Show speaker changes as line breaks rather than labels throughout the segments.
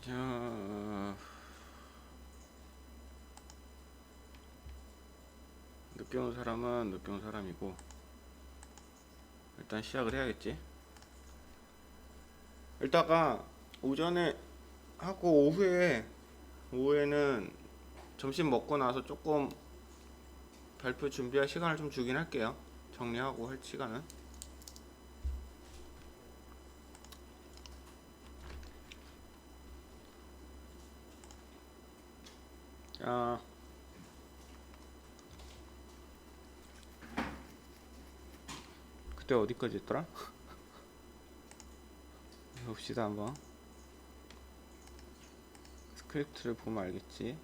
자, 늦게 온 사람은 늦게 온 사람이고 일단 시작을 해야겠지. 일단가 오전에 하고 오후에는 점심 먹고 나서 조금 발표 준비할 시간을 좀 주긴 할게요. 정리하고 할 시간은. 자, 그때 어디까지 했더라? 봅시다 한번. 스크립트를 보면 알겠지.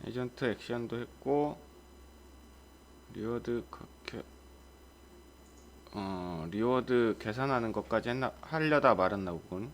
에이전트 액션도 했고 리워드 계산하는 것까지 하려다 말았나 보군.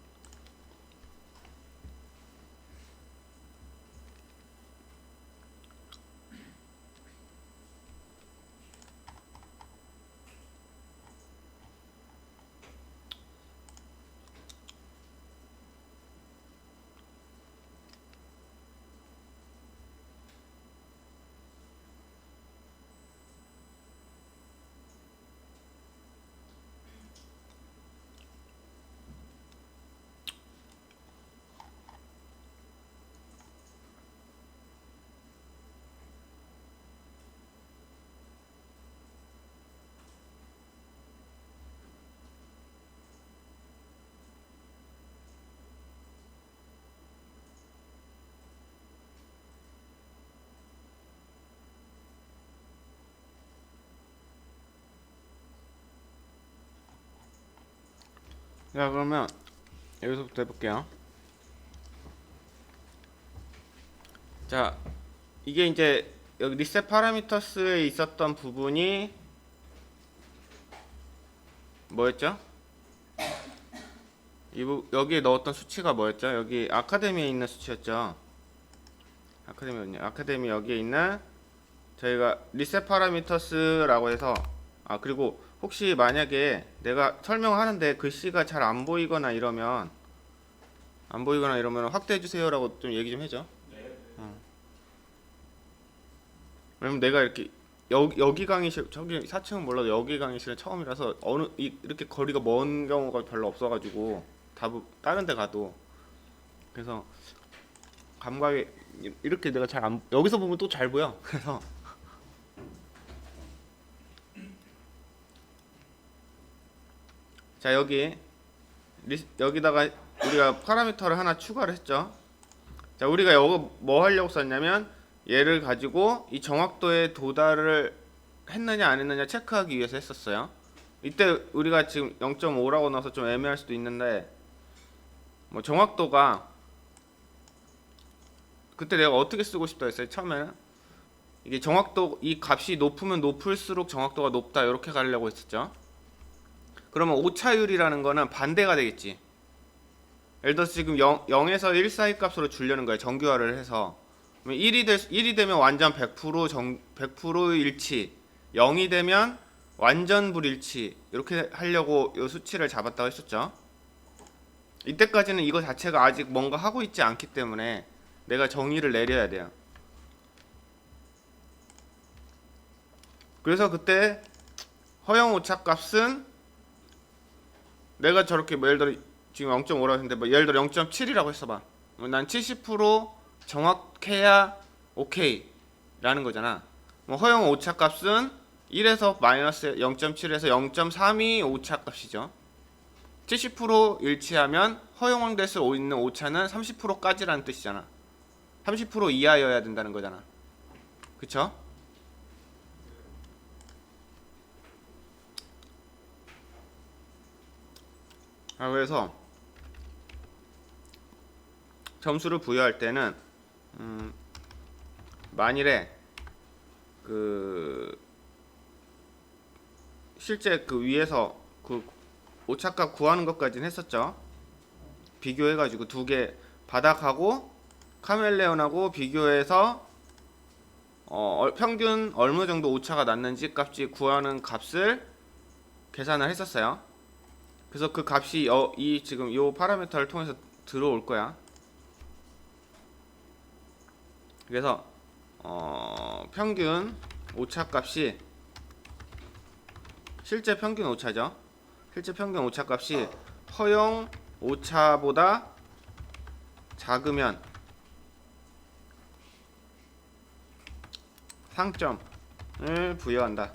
자, 그러면 여기서부터 해볼게요. 자, 이게 이제 여기 리셋 파라미터스에 있었던 부분이 뭐였죠? 여기에 넣었던 수치가 뭐였죠? 여기 아카데미에 있는 수치였죠. 아카데미 여기에 있는 저희가 리셋 파라미터스라고 해서, 그리고 혹시 만약에 내가 설명하는데 글씨가 잘 안 보이거나 이러면 확대해 주세요라고 좀 얘기 좀 해줘. 왜냐면 내가 이렇게 여기 강의실, 저기 4층은 몰라도 여기 강의실은 처음이라서 이렇게 거리가 먼 경우가 별로 없어가지고 다른 데 가도, 그래서 감각이 이렇게 내가 잘 안, 여기서 보면 또 잘 보여. 그래서 자, 여기다가 우리가 파라미터를 하나 추가를 했죠. 자, 우리가 여기 뭐 하려고 썼냐면 얘를 가지고 이 정확도에 도달을 했느냐 안 했느냐 체크하기 위해서 했었어요. 이때 우리가 지금 0.5라고 넣어서 좀 애매할 수도 있는데, 뭐 정확도가 그때 내가 어떻게 쓰고 싶다 했어요. 처음에는 이게 이 값이 높으면 높을수록 정확도가 높다 이렇게 가려고 했었죠. 그러면 오차율이라는 거는 반대가 되겠지. 예를 들어서 지금 0에서 1 사이 값으로 주려는 거예요. 정규화를 해서. 1이 되면 완전 100% 일치, 0이 되면 완전 불일치, 이렇게 하려고 이 수치를 잡았다고 했었죠. 이때까지는 이거 자체가 아직 뭔가 하고 있지 않기 때문에 내가 정의를 내려야 돼요. 그래서 그때 허용 오차 값은 내가 저렇게 뭐 예를 들어 지금 0.5라고 했는데 뭐 예를 들어 0.7이라고 했어봐. 난 70% 정확해야 오케이 라는 거잖아. 뭐 허용 오차 값은 1에서 마이너스 0.7에서 0.32 오차 값이죠. 70% 일치하면 허용될 수 있는 오차는 30%까지라는 뜻이잖아. 30% 이하여야 된다는 거잖아. 그쵸? 그래서 점수를 부여할 때는 만일에 그 실제 그 위에서 그 오차값 구하는 것까지는 했었죠. 비교해가지고 두 개 바닥하고 카멜레온하고 비교해서 평균 어느 정도 오차가 났는지 값이 구하는 값을 계산을 했었어요. 그래서 그 값이 이 지금 요 파라미터를 통해서 들어올 거야. 그래서 평균 오차 값이 실제 평균 오차죠. 실제 평균 오차 값이 허용 오차보다 작으면 상점을 부여한다.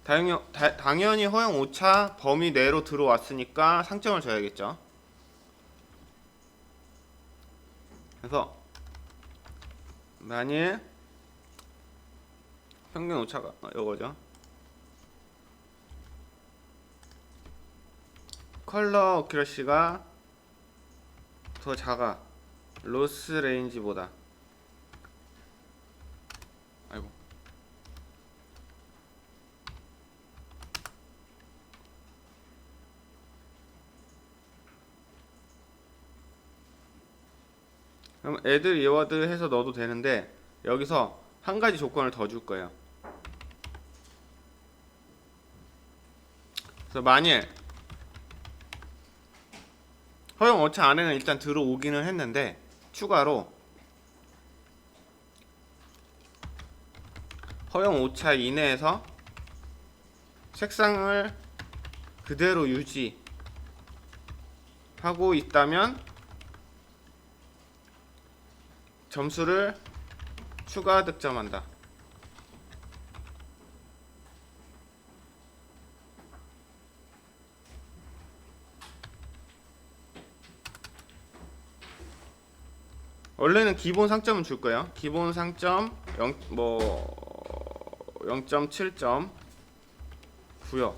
당연히 허용 오차 범위 내로 들어왔으니까 상점을 줘야겠죠. 그래서 만일 평균 오차가 이거죠. 컬러 어큐러시가 더 작아. 로스 레인지보다. 아이고. 그럼 애들 리워드 해서 넣어도 되는데 여기서 한 가지 조건을 더 줄 거예요. 그래서 만일 허용 오차 안에는 일단 들어오기는 했는데 추가로 허용 오차 이내에서 색상을 그대로 유지하고 있다면 점수를 추가 득점한다. 원래는 기본 상점은 줄 거예요. 기본 상점 0.7점 구요.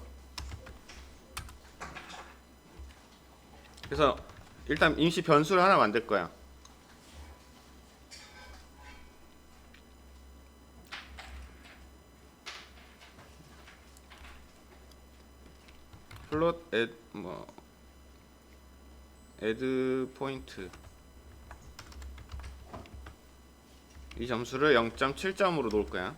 그래서 일단 임시 변수를 하나 만들 거야. 플롯 애드 포인트 이 점수를 0.7점으로 놓을 거야.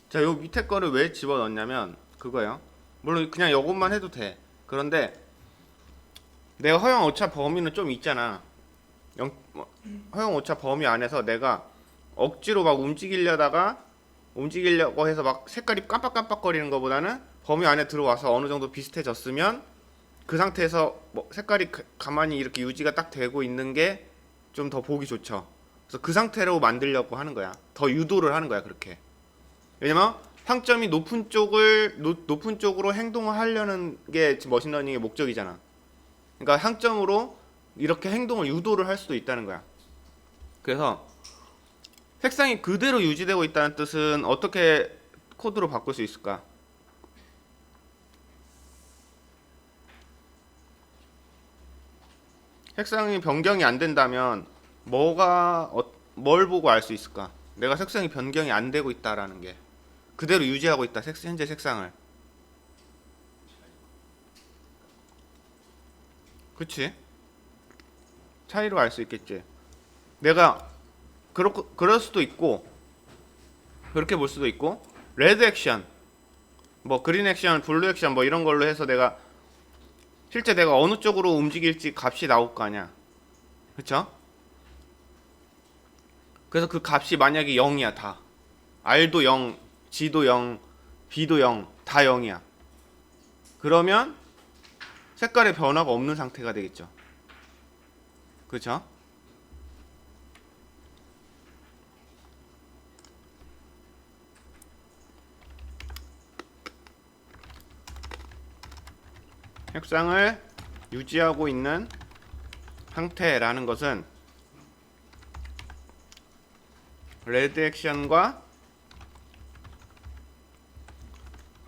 자, 요 밑에 거를 왜 집어넣냐면 그거예요. 물론 그냥 요것만 해도 돼. 그런데 내가 허용 오차 범위는 좀 있잖아. 허용 오차 범위 안에서 내가 억지로 막 움직이려고 해서 막 색깔이 깜빡깜빡거리는 것보다는 범위 안에 들어와서 어느 정도 비슷해졌으면 그 상태에서 뭐 색깔이 가만히 이렇게 유지가 딱 되고 있는 게 좀 더 보기 좋죠. 그래서 그 상태로 만들려고 하는 거야. 더 유도를 하는 거야, 그렇게. 왜냐면 상점이 높은 쪽으로 행동을 하려는 게 머신러닝의 목적이잖아. 그러니까 상점으로 이렇게 행동을 유도를 할 수도 있다는 거야. 그래서 색상이 그대로 유지되고 있다는 뜻은 어떻게 코드로 바꿀 수 있을까? 색상이 변경이 안 된다면 뭘 보고 알 수 있을까? 내가 색상이 변경이 안 되고 있다라는 게 그대로 유지하고 있다. 현재 색상을. 그치? 차이로 알 수 있겠지. 내가 그럴 수도 있고 그렇게 볼 수도 있고 레드 액션 뭐 그린 액션 블루 액션 뭐 이런 걸로 해서 내가 실제 내가 어느 쪽으로 움직일지 값이 나올 거 아니야. 그쵸? 그래서 그 값이 만약에 0이야 다. R도 0, G도 0, B도 0, 다 0이야. 그러면 색깔의 변화가 없는 상태가 되겠죠. 그쵸? 색상을 유지하고 있는 상태라는 것은 레드 액션과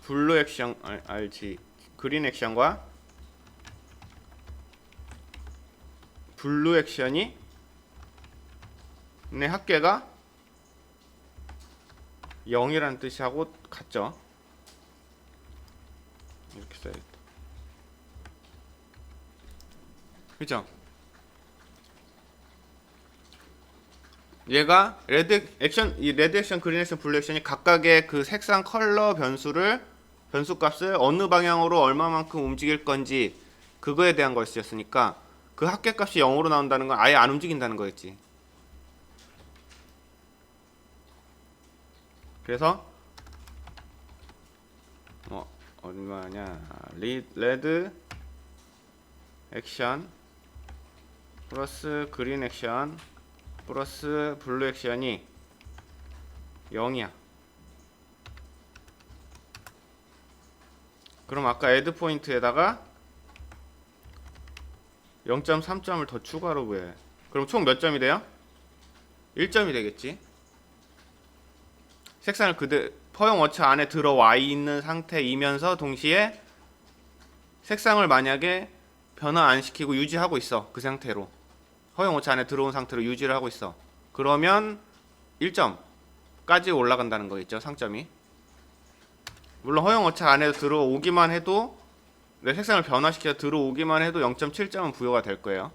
블루 액션 알지 그린 액션과 블루 액션이 내 합계가 0이라는 뜻하고 같죠. 이렇게 써야겠다. 그죠? 얘가 레드 액션, 이 레드 액션, 그린 액션, 블루 액션이 각각의 그 색상 컬러 변수 값을 어느 방향으로 얼마만큼 움직일 건지 그거에 대한 거였으니까 그 합계 값이 0으로 나온다는 건 아예 안 움직인다는 거였지. 그래서 얼마냐 레드 액션 플러스 그린 액션 플러스 블루 액션이 0이야. 그럼 아까 애드 포인트에다가 0.3점을 더 추가로 구해. 그럼 총 몇 점이 돼요? 1점이 되겠지. 색상을 허용 오차 안에 들어와 있는 상태이면서 동시에 색상을 만약에 변화 안 시키고 유지하고 있어. 그 상태로 허용 오차 안에 들어온 상태로 유지를 하고 있어. 그러면 1점까지 올라간다는 거 있죠. 상점이. 물론 허용 오차 안에 들어오기만 해도 내 색상을 변화시켜서 들어오기만 해도 0.7점은 부여가 될 거예요.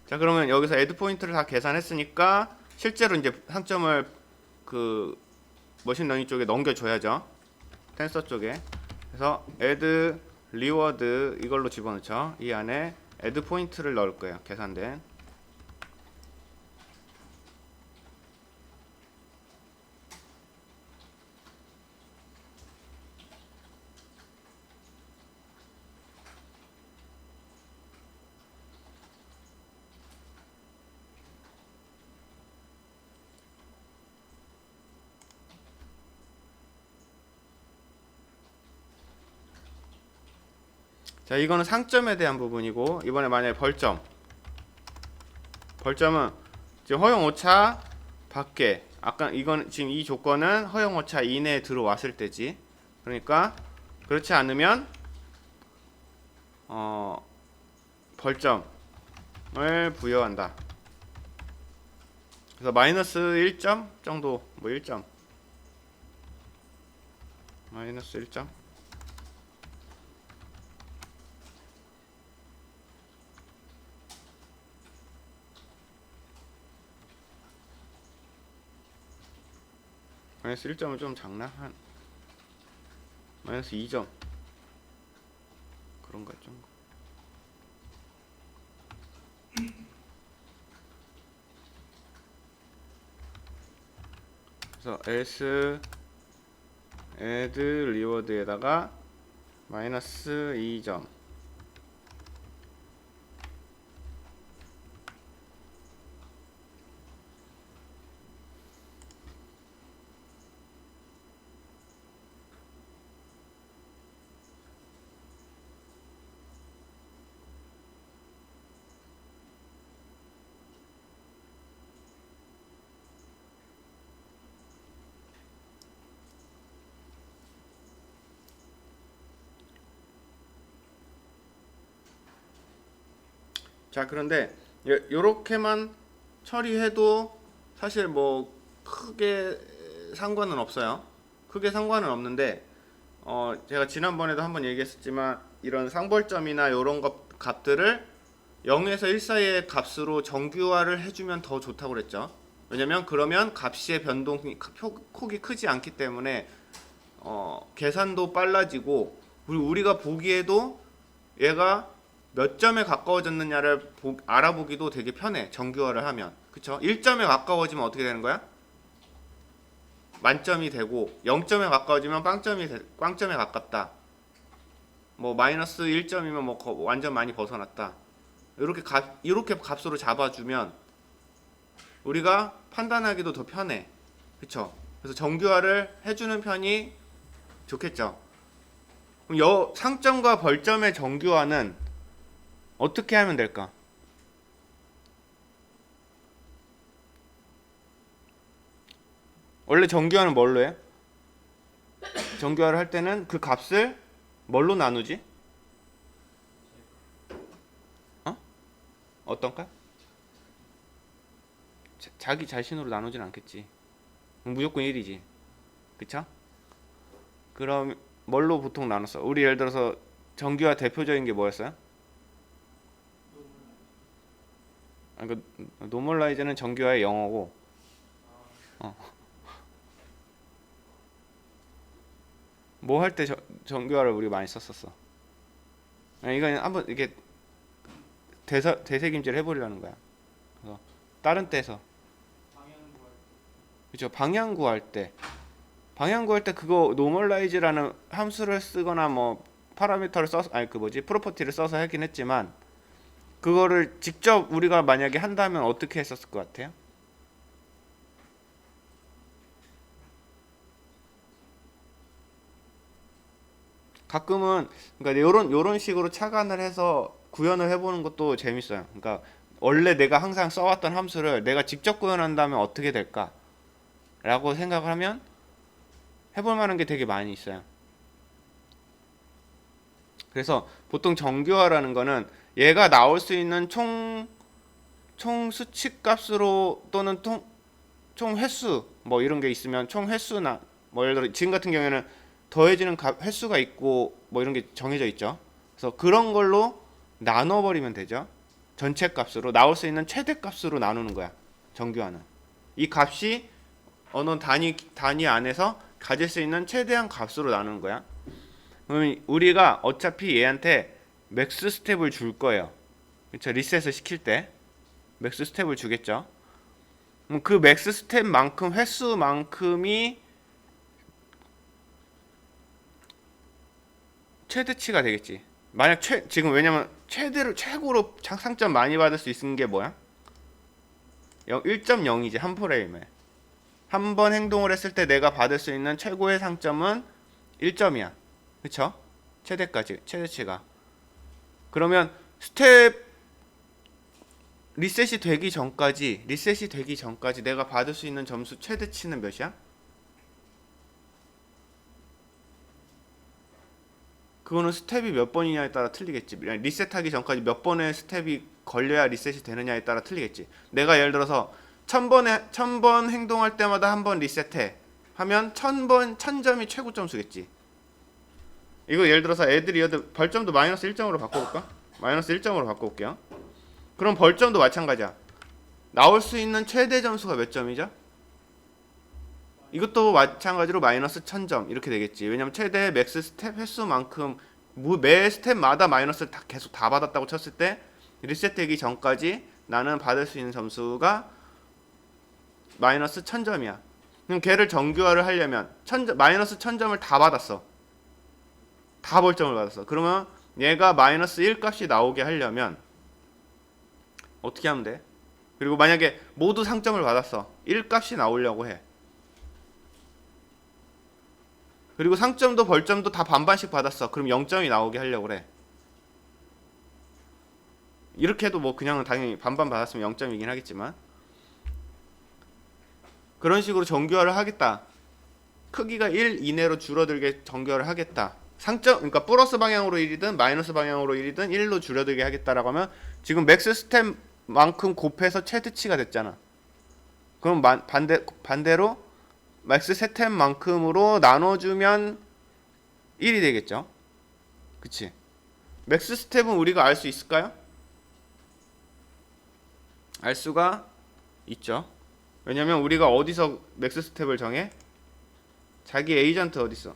자, 그러면 여기서 애드 포인트를 다 계산했으니까 실제로 이제 상점을 그 머신러닝 쪽에 넘겨줘야죠. 텐서 쪽에. 그래서 애드 리워드 이걸로 집어넣죠. 이 안에 애드 포인트를 넣을 거예요. 계산된. 자, 이거는 상점에 대한 부분이고, 이번에 만약에 벌점은 지금 허용 오차 밖에, 아까 이건 지금 이 조건은 허용 오차 이내에 들어왔을 때지. 그러니까 그렇지 않으면 벌점을 부여한다. 그래서 마이너스 1점 정도, 뭐 1점, 마이너스 1점. 마이너스 1점은 좀 작나? 한 마이너스 2점 그런가 좀. 그래서 s add 리워드에다가 마이너스 2점. 자, 그런데 요렇게만 처리해도 사실 뭐 크게 상관은 없어요. 크게 상관은 없는데 제가 지난번에도 한번 얘기했었지만 이런 상벌점이나 요런 값들을 0에서 1 사이의 값으로 정규화를 해주면 더 좋다고 그랬죠. 왜냐면 그러면 값의 변동이 폭이 크지 않기 때문에 계산도 빨라지고, 그리고 우리가 보기에도 얘가 몇 점에 가까워졌느냐를 알아보기도 되게 편해. 정규화를 하면. 그쵸? 1점에 가까워지면 어떻게 되는 거야? 만점이 되고, 0점에 가까워지면 꽝점에 가깝다. 뭐 마이너스 1점이면 뭐 완전 많이 벗어났다. 이렇게 값으로 잡아주면 우리가 판단하기도 더 편해. 그쵸? 그래서 정규화를 해주는 편이 좋겠죠. 그럼 상점과 벌점의 정규화는 어떻게 하면 될까? 원래 정규화는 뭘로 해? 정규화를 할 때는 그 값을 뭘로 나누지? 어? 어떤가? 자기 자신으로 나누진 않겠지. 무조건 1이지. 그쵸? 그럼 뭘로 보통 나눴어? 우리 예를 들어서 정규화 대표적인 게 뭐였어요? 그 노멀라이즈는 정규화의 영어고, 어. 뭐 할 때 정규화를 우리 많이 썼었어. 이건 한번 이렇게 되새김질 해보려는 거야. 그래서 다른 때에서, 그죠? 방향 구할 때 그거 노멀라이즈라는 함수를 쓰거나 뭐 파라미터를 써서 아니 그 뭐지 프로퍼티를 써서 하긴 했지만 그거를 직접 우리가 만약에 한다면 어떻게 했었을 것 같아요? 가끔은 그러니까 요런 식으로 착안을 해서 구현을 해보는 것도 재밌어요. 그러니까 원래 내가 항상 써왔던 함수를 내가 직접 구현한다면 어떻게 될까라고 생각을 하면 해볼 만한 게 되게 많이 있어요. 그래서 보통 정규화라는 거는 얘가 나올 수 있는 총 수치 값으로 또는 총 횟수 뭐 이런 게 있으면 총 횟수나 뭐 예를 들어 지금 같은 경우에는 더해지는 횟수가 있고 뭐 이런 게 정해져 있죠. 그래서 그런 걸로 나눠버리면 되죠. 전체 값으로 나올 수 있는 최대 값으로 나누는 거야. 정규화는 이 값이 어느 단위 안에서 가질 수 있는 최대한 값으로 나누는 거야. 그럼 우리가 어차피 얘한테 맥스 스텝을 줄 거예요. 그렇죠? 리셋을 시킬 때 맥스 스텝을 주겠죠. 그 맥스 스텝만큼 횟수만큼이 최대치가 되겠지. 만약 지금 왜냐면 최고로 상점 많이 받을 수 있는 게 뭐야? 1.0이지 한 프레임에. 한 번 행동을 했을 때 내가 받을 수 있는 최고의 상점은 1점이야. 그쵸? 최대치가. 그러면 리셋이 되기 전까지 내가 받을 수 있는 점수 최대치는 몇이야? 그거는 스텝이 몇 번이냐에 따라 틀리겠지. 리셋하기 전까지 몇 번의 스텝이 걸려야 리셋이 되느냐에 따라 틀리겠지. 내가 예를 들어서 1000번 행동할 때마다 한 번 리셋해 하면 1000점이 최고 점수겠지. 이거 예를 들어서 애들이 벌점도 마이너스 1점으로 바꿔볼까? 마이너스 1점으로 바꿔볼게요. 그럼 벌점도 마찬가지야. 나올 수 있는 최대 점수가 몇 점이죠? 이것도 마찬가지로 마이너스 1000점 이렇게 되겠지. 왜냐면 최대 맥스 스텝 횟수만큼 매 스텝마다 마이너스를 계속 다 받았다고 쳤을 때 리셋되기 전까지 나는 받을 수 있는 점수가 마이너스 1000점이야. 그럼 걔를 정규화를 하려면 마이너스 1000점을 다 받았어. 다 벌점을 받았어. 그러면 얘가 마이너스 1 값이 나오게 하려면 어떻게 하면 돼? 그리고 만약에 모두 상점을 받았어. 1 값이 나오려고 해. 그리고 상점도 벌점도 다 반반씩 받았어. 그럼 0점이 나오게 하려고 그래. 이렇게 해도 뭐 그냥 당연히 반반 받았으면 0점이긴 하겠지만 그런 식으로 정규화를 하겠다. 크기가 1 이내로 줄어들게 정규화를 하겠다. 그러니까 플러스 방향으로 1이든 마이너스 방향으로 1이든 1로 줄어들게 하겠다라고 하면 지금 맥스 스텝만큼 곱해서 최대치가 됐잖아. 그럼 반대로 맥스 스텝만큼으로 나눠주면 1이 되겠죠. 그치? 맥스 스텝은 우리가 알 수 있을까요? 알 수가 있죠. 왜냐면 우리가 어디서 맥스 스텝을 정해? 자기 에이전트 어딨어?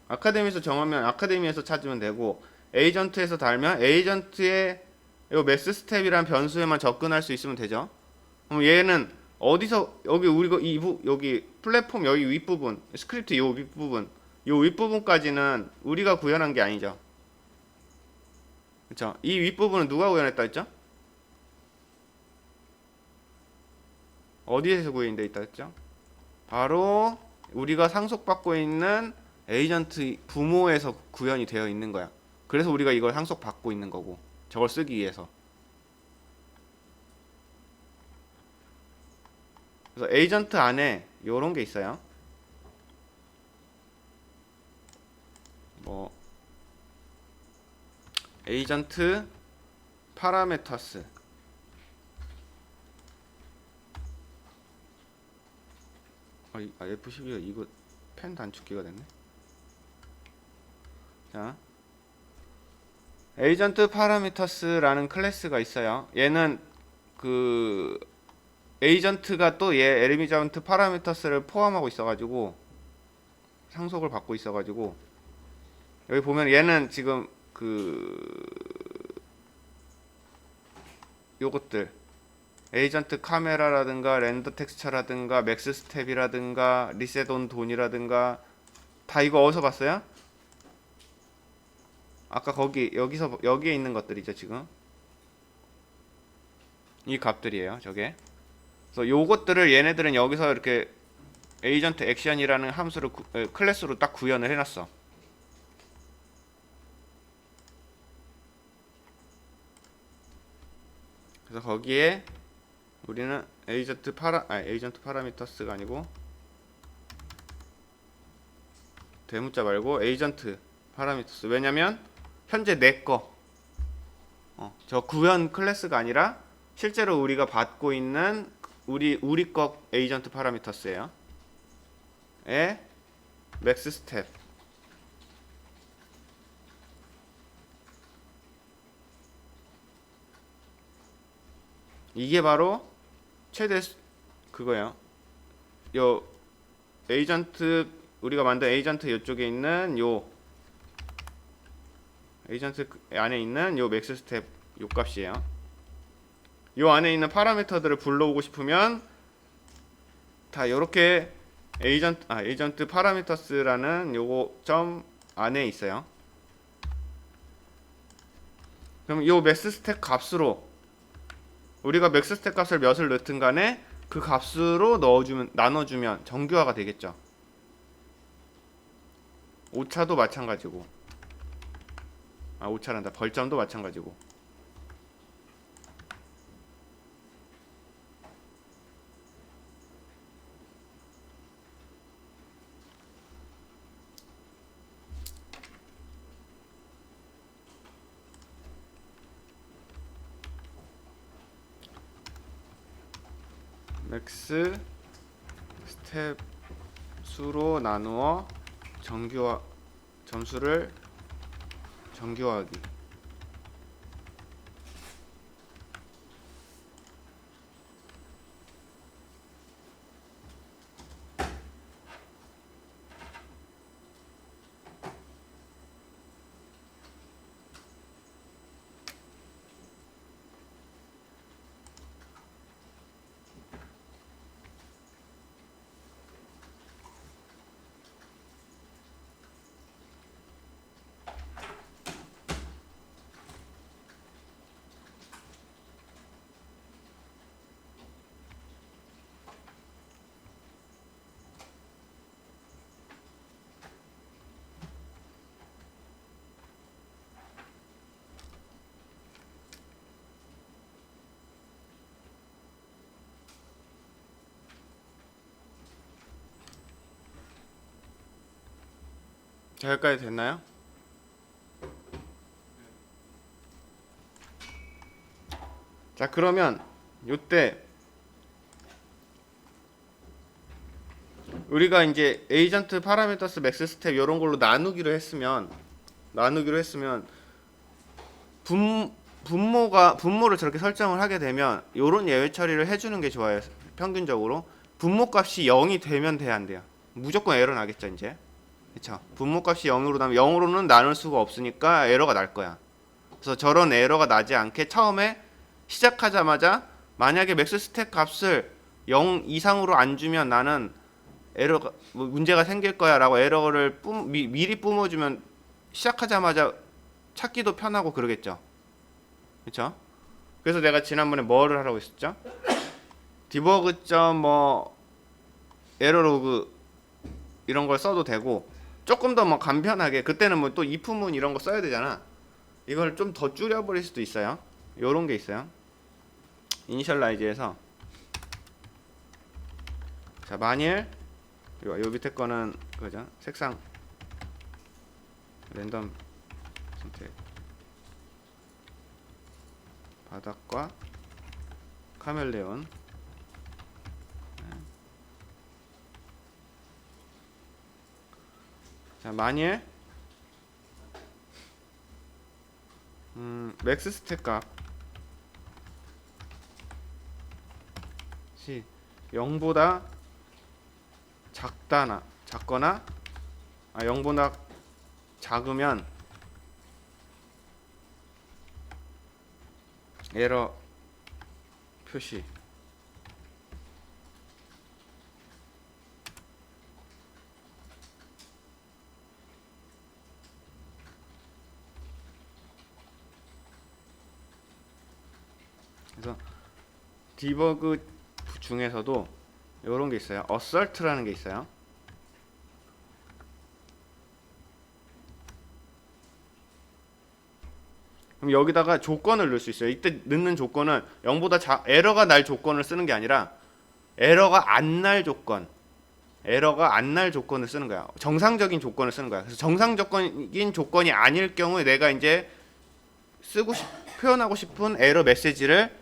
아카데미에서 정하면 아카데미에서 찾으면 되고 에이전트에서 달면 에이전트의 이 맥스 스텝이란 변수에만 접근할 수 있으면 되죠. 그럼 얘는 어디서 여기 플랫폼 여기 윗부분 스크립트 요 윗부분까지는 우리가 구현한 게 아니죠. 그렇죠? 이 윗부분은 누가 구현했다 했죠? 어디에서 구현돼 있다 했죠? 바로 우리가 상속받고 있는 에이전트 부모에서 구현이 되어 있는 거야. 그래서 우리가 이걸 상속받고 있는 거고 저걸 쓰기 위해서. 그래서 에이전트 안에 요런 게 있어요. 뭐 에이전트 파라메터스, F12 이거 펜 단축키가 됐네. 자, 에이전트 파라미터스라는 클래스가 있어요. 얘는 그 에이전트가 또 얘 에이전트 파라미터스를 포함하고 있어가지고 상속을 받고 있어가지고 여기 보면 얘는 지금 요것들 에이전트 카메라라든가 렌더 텍스처라든가 맥스 스텝이라든가 리셋 온 돈이라든가 다 이거 어디서 봤어요? 아까 여기에 있는 것들이죠. 지금 이 값들이에요. 저게. 그래서 요것들을 얘네들은 여기서 이렇게 에이전트 액션이라는 함수를 클래스로 딱 구현을 해놨어. 그래서 거기에 우리는 에이전트 파라미터스가 아니고 대문자 말고 에이전트 파라미터스. 왜냐면 현재 내거 저 구현 클래스가 아니라 실제로 우리가 받고 있는 우리 거 에이전트 파라미터스예요. 에 맥스 스텝, 이게 바로 최대 그거예요. 요 에이전트 우리가 만든 에이전트 이쪽에 있는 요 에이전트 안에 있는 요 맥스 스텝 요 값이에요. 요 안에 있는 파라미터들을 불러오고 싶으면 다 요렇게 에이전트 파라미터스라는 요거 점 안에 있어요. 그럼 요 맥스 스텝 값으로 우리가 맥스 스텝 값을 몇을 넣든 간에 그 값으로 나눠주면 정규화가 되겠죠. 오차도 마찬가지고, 오차란다. 벌점도 마찬가지고. 맥스 스텝 수로 나누어 점수를 정규화하기. 자, 여기까지 됐나요? 자, 그러면 요때 우리가 이제 에이전트 파라미터스 맥스 스텝 요런 걸로 나누기로 했으면 분모를 저렇게 설정을 하게 되면 요런 예외 처리를 해주는 게 좋아요. 평균적으로 분모 값이 0이 되면 돼야 안 돼요. 무조건 에러 나겠죠. 이제 그쵸? 분모 값이 0으로 나면 0으로는 나눌 수가 없으니까 에러가 날 거야. 그래서 저런 에러가 나지 않게 처음에 시작하자마자 만약에 맥스 스텝 값을 0 이상으로 안 주면 나는 에러가 문제가 생길 거야 라고 에러를 미리 뿜어주면 시작하자마자 찾기도 편하고 그러겠죠. 그쵸? 그래서 내가 지난번에 뭐를 하라고 했었죠? 디버그.점 에러로그 이런 걸 써도 되고 조금 더 간편하게 그때는 또 if문 이런 거 써야 되잖아. 이걸 좀 더 줄여버릴 수도 있어요. 요런 게 있어요. 이니셜라이즈에서 자, 만일 요 밑에 거는 그죠? 색상 랜덤 선택 바닥과 카멜레온. 자, 만일 맥스 스택 값이 0보다 작거나 0보다 작으면 에러 표시. 그래서 디버그 중에서도 이런 게 있어요. assert라는 게 있어요. 그럼 여기다가 조건을 넣을 수 있어요. 이때 넣는 조건은 0보다 에러가 날 조건을 쓰는 게 아니라 에러가 안 날 조건을 쓰는 거야. 정상적인 조건을 쓰는 거야. 그래서 정상적인 조건이 아닐 경우에 내가 이제 표현하고 싶은 에러 메시지를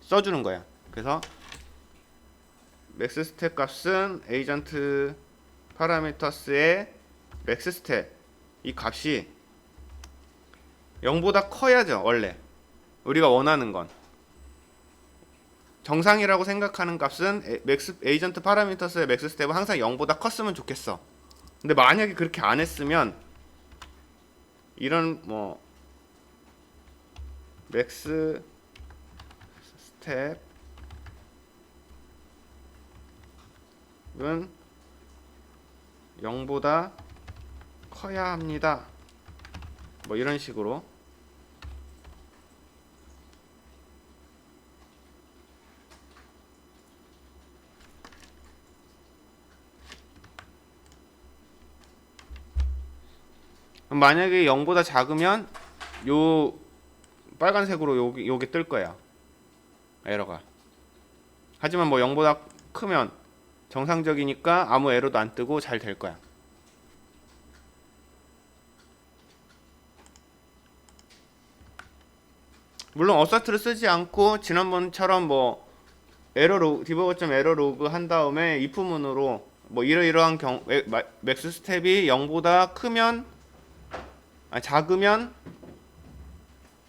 써주는 거야. 그래서 맥스 스텝 값은 에이전트 파라미터스의 맥스 스텝 이 값이 0보다 커야죠. 원래 우리가 원하는 건 정상이라고 생각하는 값은 에이전트 파라미터스의 맥스 스텝은 항상 0보다 컸으면 좋겠어. 근데 만약에 그렇게 안 했으면 이런 뭐 맥스 스텝은 0보다 커야 합니다. 뭐 이런 식으로 만약에 0보다 작으면 요 빨간색으로 요게 뜰 거야. 에러가. 하지만 뭐 0보다 크면 정상적이니까 아무 에러도 안 뜨고 잘 될 거야. 물론 어서트를 쓰지 않고 지난번처럼 뭐 디버거.에러 로그 한 다음에 if문으로 뭐 이러이러한 맥스 스텝이 0보다 작으면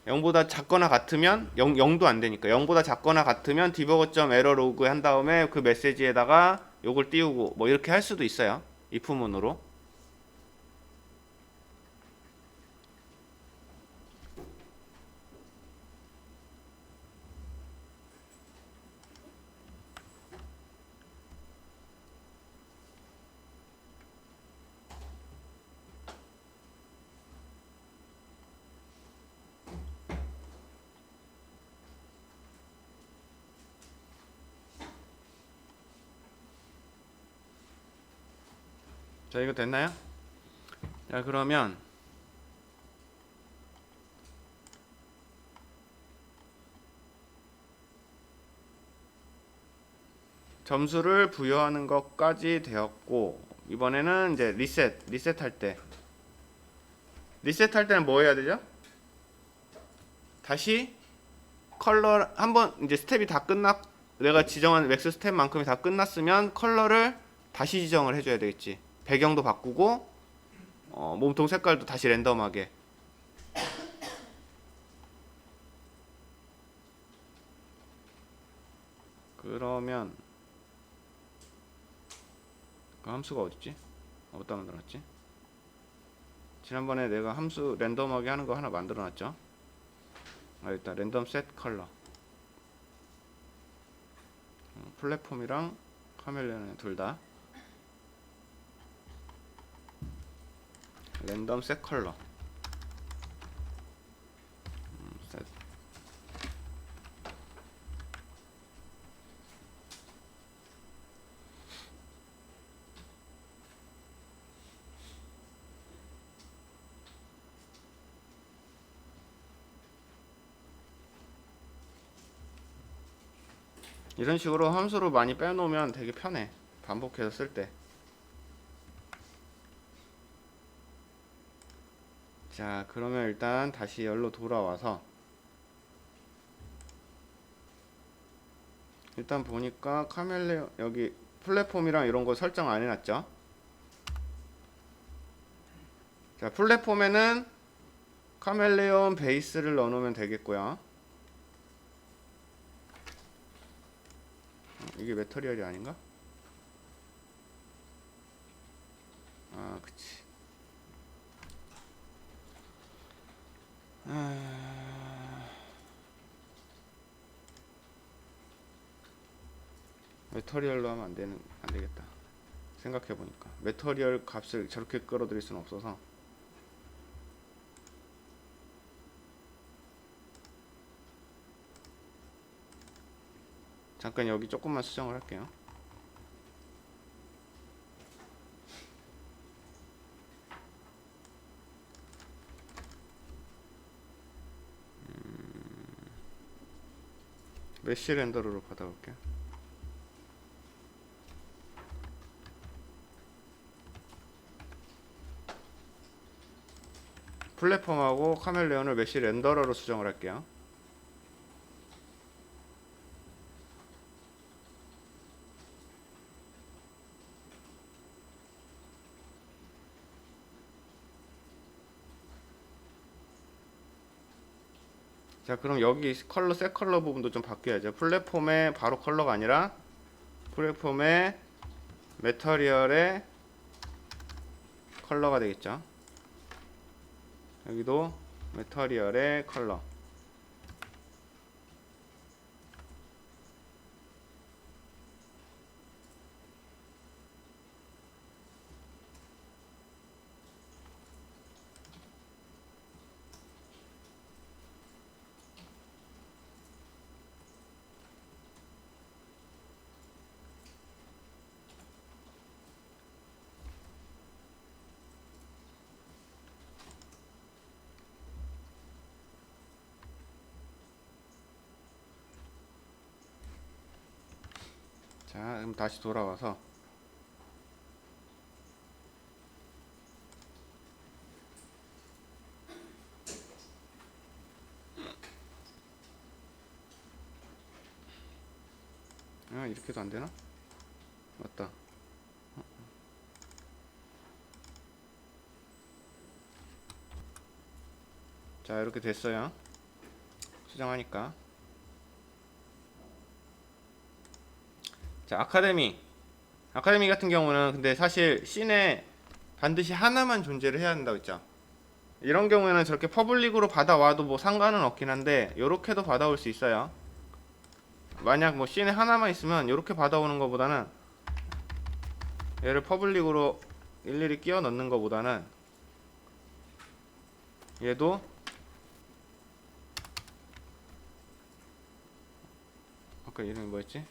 0보다 작거나 같으면 0도 안 되니까 0보다 작거나 같으면 디버거.에러 로그 한 다음에 그 메시지에다가 요걸 띄우고 뭐 이렇게 할 수도 있어요. if문으로. 자, 이거 됐나요? 자, 그러면 점수를 부여하는 것까지 되었고, 이번에는 이제 리셋할 때는 뭐 해야 되죠? 다시 컬러 한번 이제 스텝이 다 내가 지정한 맥스 스텝만큼이 다 끝났으면 컬러를 다시 지정을 해줘야 되겠지. 배경도 바꾸고 몸통 색깔도 다시 랜덤하게. 그러면 그 함수가 어딨지? 어디다 만들어놨지? 지난번에 내가 함수 랜덤하게 하는 거 하나 만들어놨죠? 일단 랜덤 셋 컬러 플랫폼이랑 카멜레온 둘다 랜덤 셋 컬러 셋. 이런 식으로 함수로 많이 빼놓으면 되게 편해. 반복해서 쓸 때. 자, 그러면 일단 다시 열로 돌아와서 일단 보니까 카멜레온 여기 플랫폼이랑 이런 거 설정 안 해놨죠? 자, 플랫폼에는 카멜레온 베이스를 넣어놓으면 되겠고요. 이게 매터리얼이 아닌가? 아, 그치. 매터리얼로 하면 안 되겠다. 생각해보니까 매터리얼 값을 저렇게 끌어들일 수는 없어서. 잠깐 여기 조금만 수정을 할게요. 메쉬 렌더러로 받아볼게요. 플랫폼하고 카멜레온을 메쉬 렌더러로 수정을 할게요. 자, 그럼 여기 컬러, 색 컬러 부분도 좀 바뀌어야죠. 플랫폼의 바로 컬러가 아니라 플랫폼의 매터리얼의 컬러가 되겠죠. 여기도 매터리얼의 컬러. 자, 그럼 다시 돌아와서 이렇게 해도 안 되나? 맞다. 자, 이렇게 됐어요. 수정하니까. 자, 아카데미 같은 경우는 근데 사실 씬에 반드시 하나만 존재를 해야 한다고 했죠. 이런 경우에는 저렇게 퍼블릭으로 받아와도 뭐 상관은 없긴 한데 요렇게도 받아올 수 있어요. 만약 뭐 씬에 하나만 있으면 요렇게 받아오는 것보다는 얘를 퍼블릭으로 일일이 끼워 넣는 것보다는 얘도 아까 이름이 뭐였지?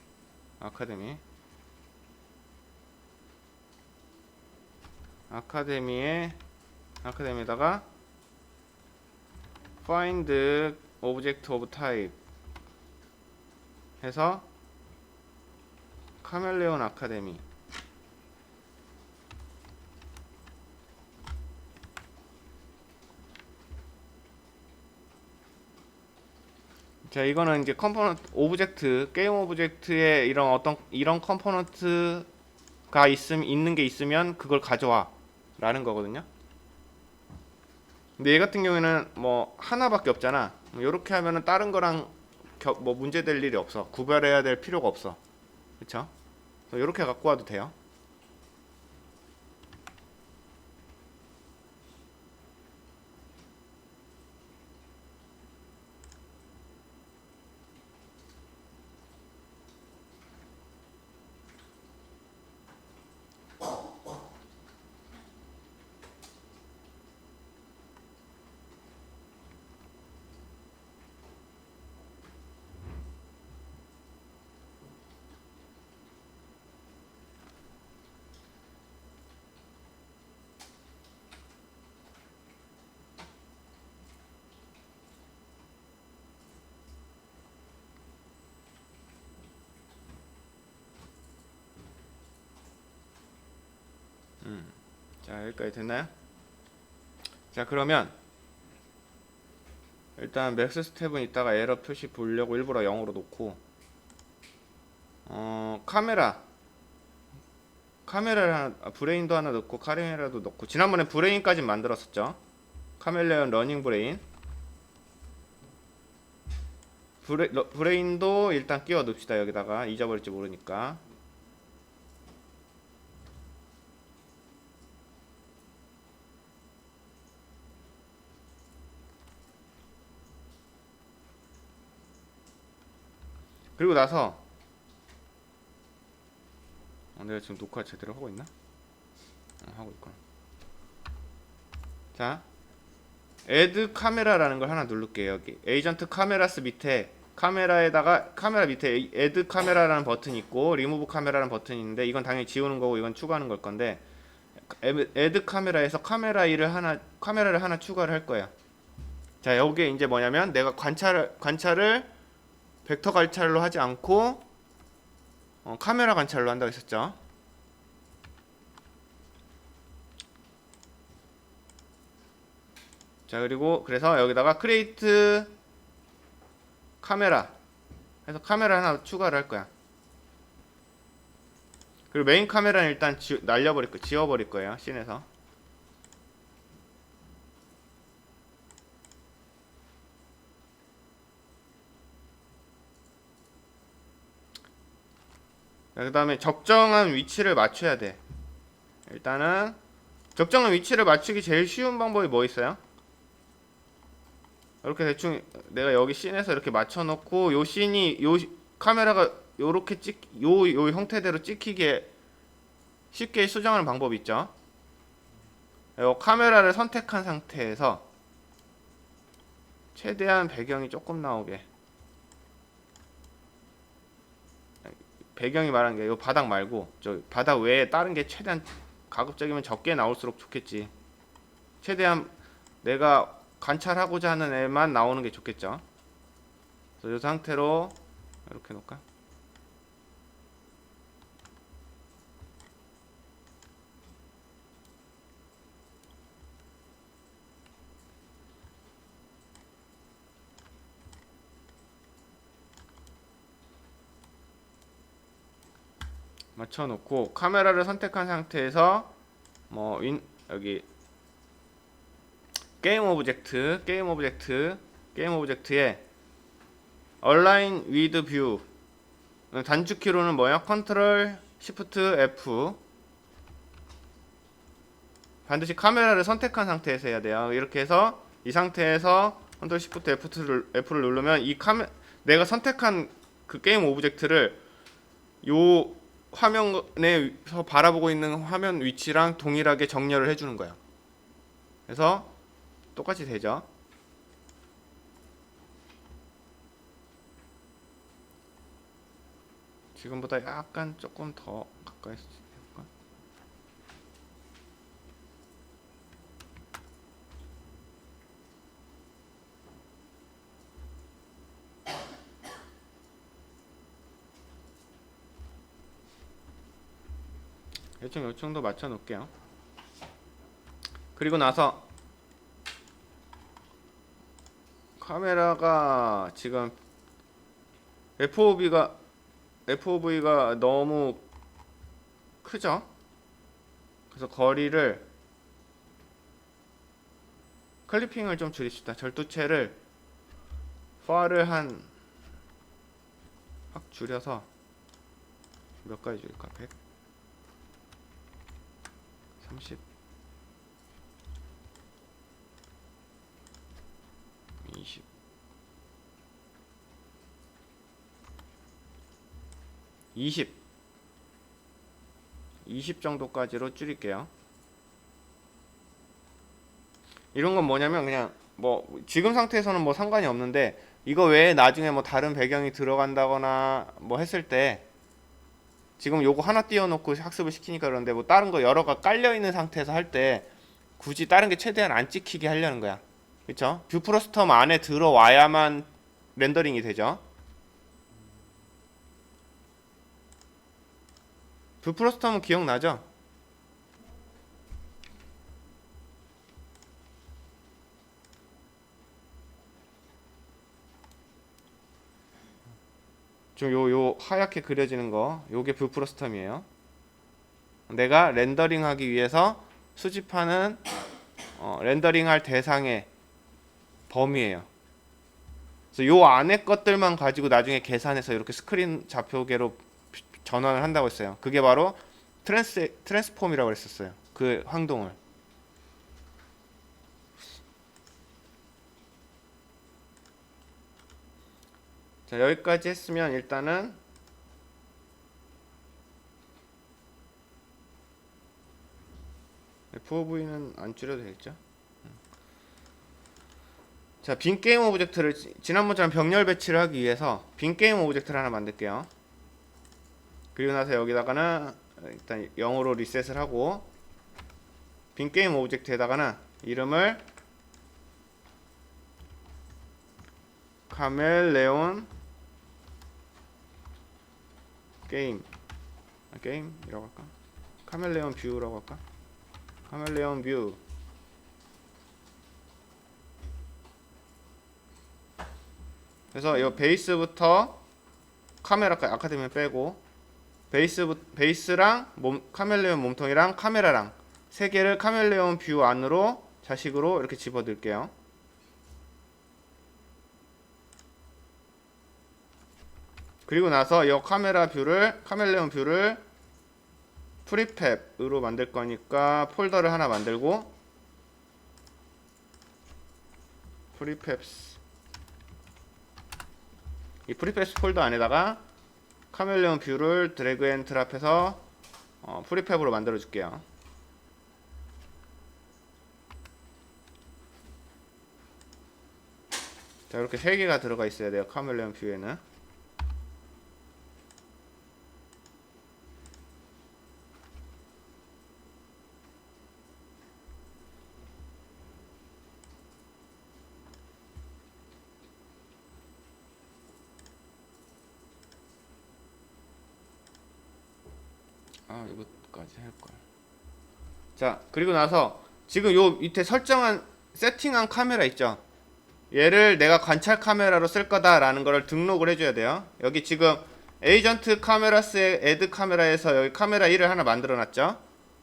아카데미에다가 find object of type 해서 카멜레온 아카데미. 자, 이거는 이제 컴포넌트 오브젝트, 게임 오브젝트에 이런 컴포넌트가 있는 게 있으면 그걸 가져와 라는 거거든요. 근데 얘 같은 경우에는 뭐 하나밖에 없잖아. 요렇게 하면은 다른 거랑 뭐 문제될 일이 없어. 구별해야 될 필요가 없어. 그쵸? 요렇게 갖고 와도 돼요. 자, 여기까지 됐나요? 자, 그러면 일단 맥스 스텝은 이따가 에러 표시 보려고 일부러 0으로 놓고 카메라를 하나, 브레인도 하나 넣고 카메라도 넣고, 지난번에 브레인까지 만들었었죠. 카멜레온 러닝 브레인. 브레인도 일단 끼워 넣읍시다. 여기다가 잊어버릴지 모르니까. 그리고 나서 내가 지금 녹화 제대로 하고 있나? 하고 있구나. 자, 애드 카메라라는 걸 하나 누를게요. 여기 에이전트 카메라스 밑에 카메라 밑에 애드 카메라라는 버튼이 있고 리무브 카메라라는 버튼이 있는데, 이건 당연히 지우는 거고 이건 추가하는 걸 건데, 애드 카메라에서 카메라를 하나 추가를 할 거야. 자, 여기에 이제 뭐냐면 내가 관찰을 벡터 관찰로 하지 않고 카메라 관찰로 한다고 했었죠. 자, 그리고 그래서 여기다가 크리에이트 카메라 해서 카메라 하나 추가를 할 거야. 그리고 메인 카메라는 일단 지워버릴 거예요. 씬에서. 그 다음에 적정한 위치를 맞춰야 돼. 일단은 적정한 위치를 맞추기 제일 쉬운 방법이 뭐 있어요? 이렇게 대충 내가 여기 씬에서 이렇게 맞춰놓고 요 씬이 요 카메라가 요렇게 요 형태대로 찍히게 쉽게 수정하는 방법이 있죠. 요 카메라를 선택한 상태에서 최대한 배경이 조금 나오게, 배경이 말하는 게 요 바닥 말고 저 바닥 외에 다른 게 최대한 가급적이면 적게 나올수록 좋겠지. 최대한 내가 관찰하고자 하는 애만 나오는 게 좋겠죠. 그래서 이 상태로 이렇게 놓을까? 맞춰놓고 카메라를 선택한 상태에서 여기 게임 오브젝트에 Align with View 단축키로는 뭐야? 컨트롤 시프트 F. 반드시 카메라를 선택한 상태에서 해야 돼요. 이렇게 해서 이 상태에서 컨트롤 시프트 F를 누르면 내가 선택한 그 게임 오브젝트를 요 화면에서 바라보고 있는 화면 위치랑 동일하게 정렬을 해주는 거야. 그래서 똑같이 되죠. 지금보다 약간 조금 더 가까이 해볼까? 대충 요 정도 맞춰 놓을게요. 그리고 나서 카메라가 지금 FOV가 너무 크죠? 그래서 거리를 클리핑을 좀 줄입시다. 절도체를 far를 확 줄여서 몇 가지 줄일까? 100 30 20 20 정도까지로 줄일게요. 이런 건 뭐냐면 그냥 지금 상태에서는 상관이 없는데, 이거 외에 나중에 다른 배경이 들어간다거나 했을 때 지금 요거 하나 띄워놓고 학습을 시키니까 그런데 다른 거 여러가 깔려있는 상태에서 할 때 굳이 다른 게 최대한 안 찍히게 하려는 거야. 그쵸? 뷰 프로스텀 안에 들어와야만 렌더링이 되죠. 뷰 프로스텀은 기억나죠? 좀 요 하얗게 그려지는 거, 요게 뷰 프로스텀이에요. 내가 렌더링하기 위해서 수집하는 렌더링할 대상의 범위예요. 그래서 요 안에 것들만 가지고 나중에 계산해서 이렇게 스크린 좌표계로 전환을 한다고 했어요. 그게 바로 트랜스폼이라고 했었어요. 그 황동을. 자, 여기까지 했으면 일단은 FOV는 안 줄여도 되겠죠? 자, 빈 게임 오브젝트를 지난번처럼 병렬 배치를 하기 위해서 빈 게임 오브젝트를 하나 만들게요. 그리고 나서 여기다가는 일단 0으로 리셋을 하고 빈 게임 오브젝트에다가는 이름을 카멜레온 게임이라고 할까? 카멜레온 뷰라고 할까? 카멜레온 뷰. 그래서 이 베이스부터 카메라까지 아카데미 빼고 베이스랑 카멜레온 몸통이랑 카메라랑 세 개를 카멜레온 뷰 안으로 자식으로 이렇게 집어넣을게요. 그리고 나서 이 카멜레온 뷰를 프리팹으로 만들 거니까 폴더를 하나 만들고 프리팹스, 이 프리팹스 폴더 안에다가 카멜레온 뷰를 드래그 앤 드랍해서 프리팹으로 만들어 줄게요. 자, 이렇게 세 개가 들어가 있어야 돼요. 카멜레온 뷰에는. 이것까지 할걸. 자, 그리고 나서 지금 요 밑에 설정한 세팅한 카메라 있죠. 얘를 내가 관찰 카메라로 쓸 거다라는 거를 등록을 해줘야 돼요. 여기 지금 에이전트 카메라스의 애드 카메라에서 여기 카메라 1을 하나 만들어 놨죠.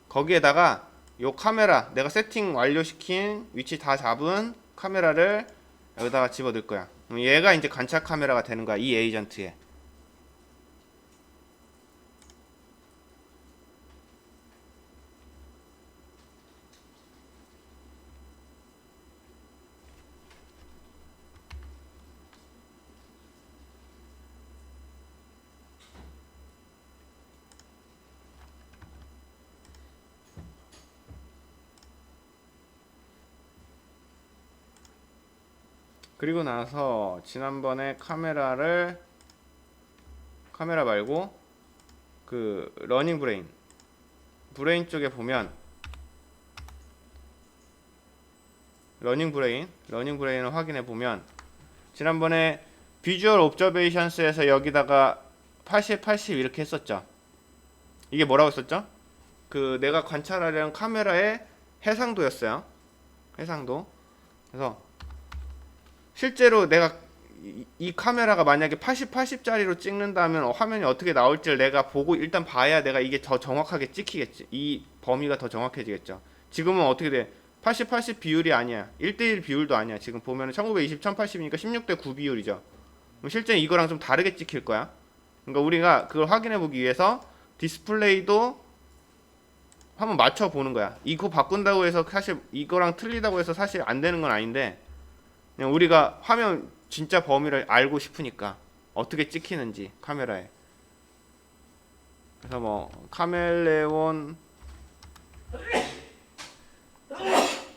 거기에다가 요 카메라 내가 세팅 완료시킨 위치 다 잡은 카메라를 여기다가 집어 넣을 거야. 그럼 얘가 이제 관찰 카메라가 되는 거야, 이 에이전트에. 그리고 나서 지난번에 카메라 말고 그 러닝 브레인 쪽에 보면 러닝 브레인을 확인해 보면 지난번에 비주얼 옵저베이션스에서 여기다가 80 이렇게 했었죠. 이게 뭐라고 했었죠? 그 내가 관찰하려는 카메라의 해상도였어요. 해상도. 그래서 실제로 내가 이 카메라가 만약에 80짜리로 찍는다면 화면이 어떻게 나올지를 내가 보고 일단 봐야 내가 이게 더 정확하게 찍히겠지. 이 범위가 더 정확해지겠죠. 지금은 어떻게 돼? 80 비율이 아니야. 1대1 비율도 아니야. 지금 보면은 1920, 1080이니까 16대9 비율이죠. 그럼 실제 이거랑 좀 다르게 찍힐 거야. 그러니까 우리가 그걸 확인해 보기 위해서 디스플레이도 한번 맞춰 보는 거야. 이거 바꾼다고 해서 사실 이거랑 틀리다고 해서 사실 안 되는 건 아닌데, 그냥 우리가 화면 진짜 범위를 알고 싶으니까 어떻게 찍히는지 카메라에. 그래서 뭐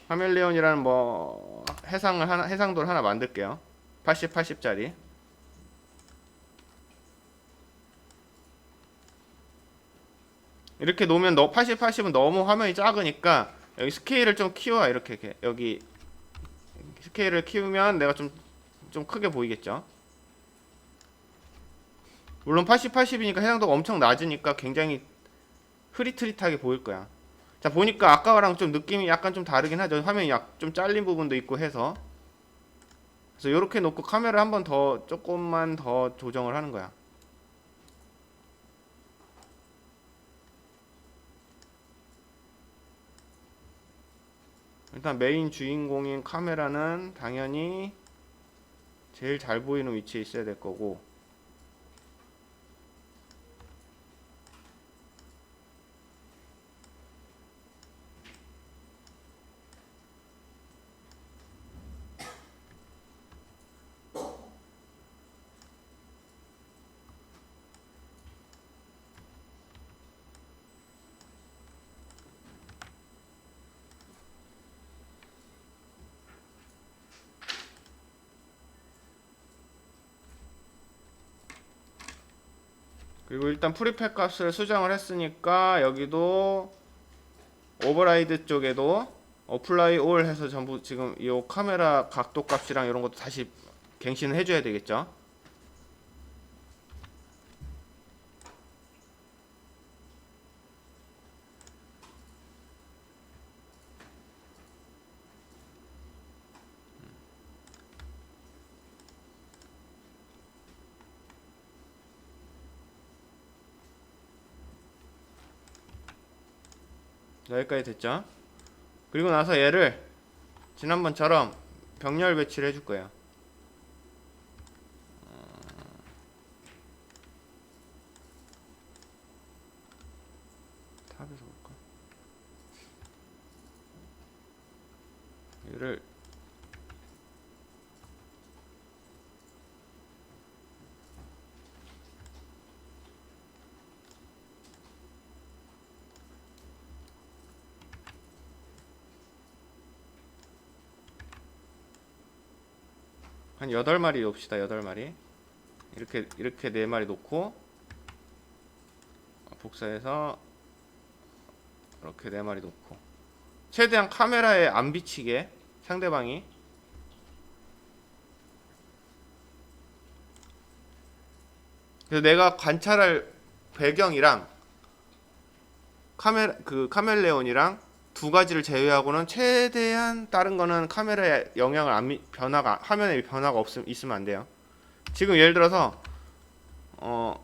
카멜레온이라는 뭐 해상도를 하나 만들게요. 80짜리. 이렇게 놓으면 80은 너무 화면이 작으니까 여기 스케일을 좀 키워. 이렇게 여기 스케일을 키우면 내가 좀 크게 보이겠죠. 물론 80이니까 해상도가 엄청 낮으니까 굉장히 흐릿흐릿하게 보일 거야. 자, 보니까 아까랑 좀 느낌이 약간 좀 다르긴 하죠. 화면이 좀 잘린 부분도 있고 해서. 그래서 이렇게 놓고 카메라 한번 더 조금만 더 조정을 하는 거야. 일단 메인 주인공인 카메라는 당연히 제일 잘 보이는 위치에 있어야 될 거고, 그리고 일단 프리팹 값을 수정을 했으니까 여기도 오버라이드 쪽에도 어플라이 올 해서 전부 지금 이 카메라 각도 값이랑 이런 것도 다시 갱신을 해줘야 되겠죠. 여기까지 됐죠. 그리고 나서 얘를 지난번처럼 병렬 배치를 해줄 거예요. 탑에서 볼까? 얘를 한 8마리 놓읍시다. 8마리. 이렇게 4마리 놓고 복사해서 이렇게 4마리 놓고 최대한 카메라에 안 비치게 상대방이. 그래서 내가 관찰할 배경이랑 카멜레온이랑 두 가지를 제외하고는 최대한 다른 거는 카메라에 영향을 화면에 변화가 있으면 안 돼요. 지금 예를 들어서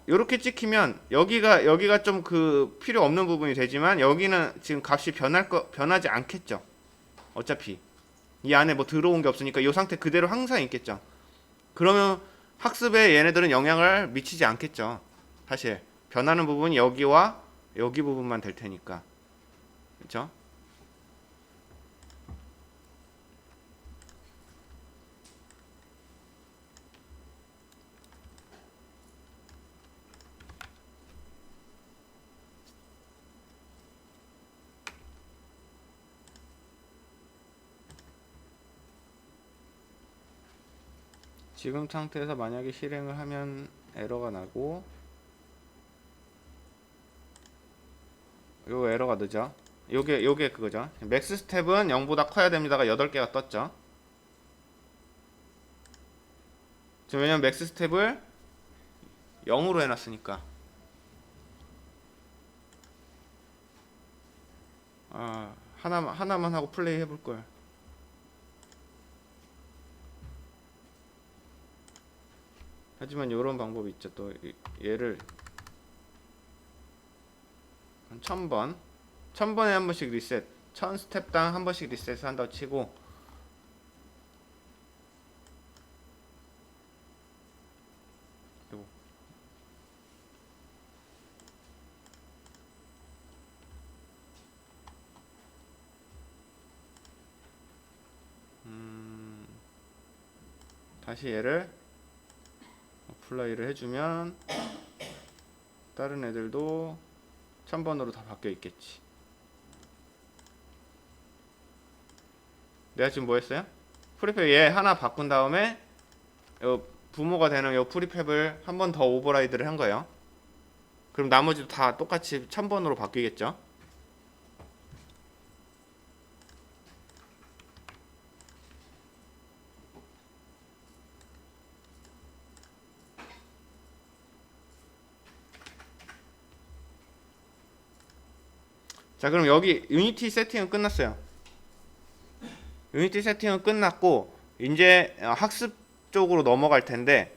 요렇게 찍히면 여기가 좀 필요 없는 부분이 되지만 여기는 지금 값이 변하지 않겠죠. 어차피 이 안에 뭐 들어온 게 없으니까 이 상태 그대로 항상 있겠죠. 그러면 학습에 얘네들은 영향을 미치지 않겠죠. 사실 변하는 부분이 여기와 여기 부분만 될 테니까. 그렇죠? 지금 상태에서 만약에 실행을 하면 에러가 나고 요 에러가 늦어. 요게 그거죠. 맥스 스텝은 0보다 커야 됩니다가 8개가 떴죠. 지금 왜냐면 맥스 스텝을 0으로 해놨으니까. 하나만 하고 플레이 해볼걸. 하지만 요런 방법이 있죠. 또 얘를 한 1000번에 한 번씩 리셋, 1000스텝당 한 번씩 리셋을 한다고 치고, 그리고 다시 얘를 어플라이를 해주면 다른 애들도 1000번으로 다 바뀌어 있겠지. 내가 지금 뭐 했어요? 프리팹 얘 하나 바꾼 다음에 요 부모가 되는 요 프리팹을 한 번 더 오버라이드를 한 거예요. 그럼 나머지도 다 똑같이 1000번으로 바뀌겠죠? 자, 그럼 여기 유니티 세팅은 끝났어요. 유니티 세팅은 끝났고 이제 학습 쪽으로 넘어갈 텐데,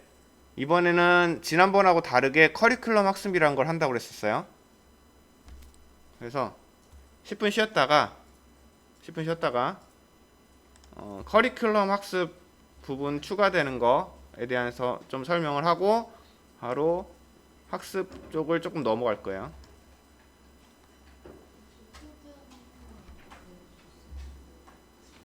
이번에는 지난번하고 다르게 커리큘럼 학습이라는 걸 한다고 그랬었어요. 그래서 10분 쉬었다가 커리큘럼 학습 부분 추가되는 거에 대해서 좀 설명을 하고 바로 학습 쪽을 조금 넘어갈 거예요.